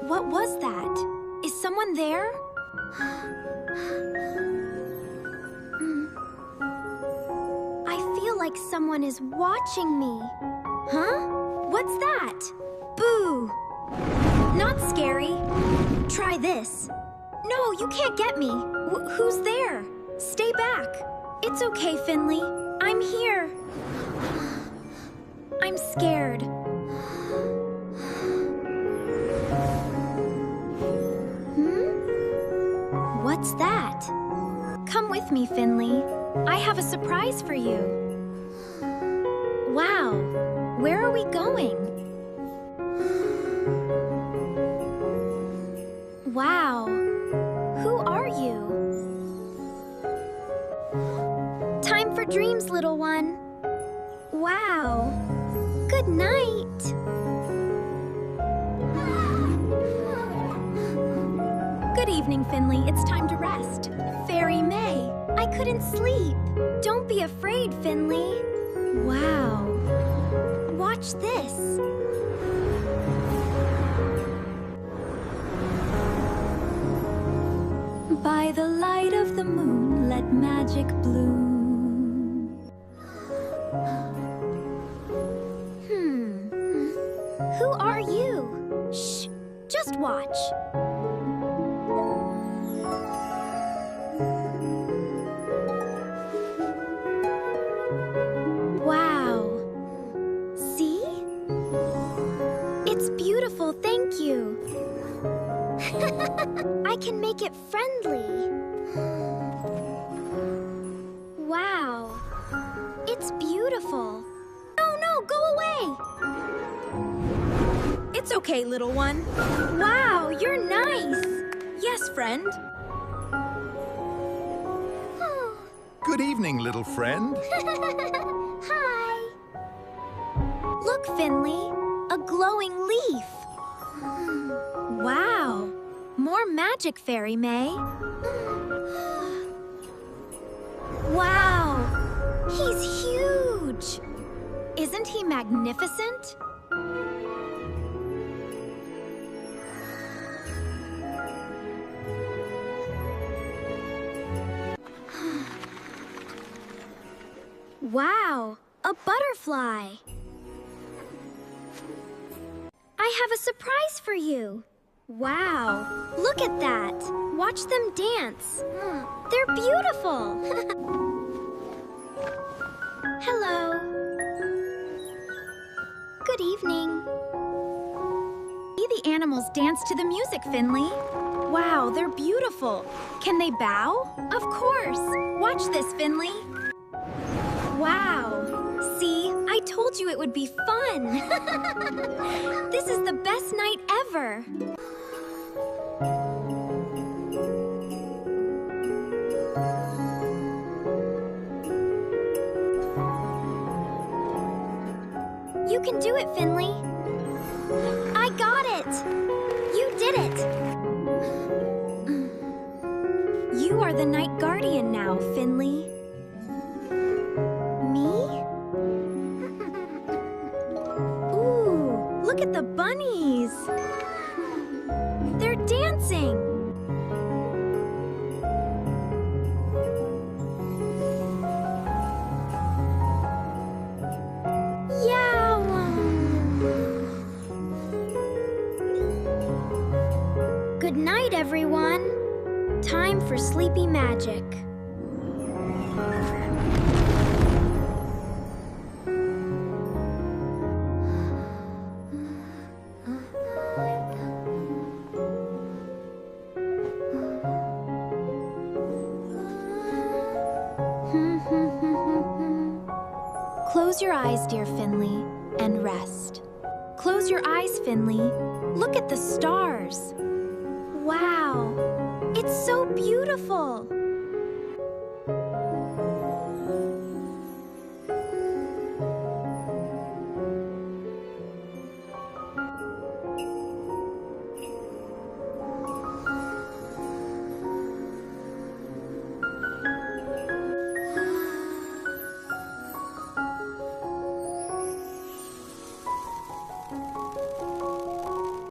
What was that? Is someone there? I feel like someone is watching me. Huh? What's that? Boo! Not scary. Try this. No, you can't get me. Who's there? Stay back. It's okay, Finley. I'm here. I'm scared. What's that? Come with me, Finley. I have a surprise for you. Wow, where are we going? Wow, who are you? Time for dreams, little one. Wow, good night. Good evening, Finley. It's time to rest. Fairy May, I couldn't sleep. Don't be afraid, Finley. Wow. Watch this. By the light of the moon, let magic bloom. Who are you? Shh, just watch. Wow. See? It's beautiful, thank you. I can make it friendly. Wow. It's beautiful. No, go away. It's okay, little one. Wow, you're nice. Yes, friend. Good evening, little friend. Hi. Look, Finley, a glowing leaf. Wow, more magic, Fairy May. Wow, he's huge. Isn't he magnificent? Wow, a butterfly. I have a surprise for you. Wow, look at that. Watch them dance. They're beautiful. Hello. Good evening. See the animals dance to the music, Finley. Wow, they're beautiful. Can they bow? Of course. Watch this, Finley. Wow! See, I told you it would be fun! This is the best night ever! You can do it, Finley! I got it! You did it! You are the night guardian now, Finley. Look at the bunnies! They're dancing! Yeah! Good night, everyone! Time for sleepy magic. Close your eyes, dear Finley, and rest. Close your eyes, Finley. Look at the stars. Wow, it's so beautiful.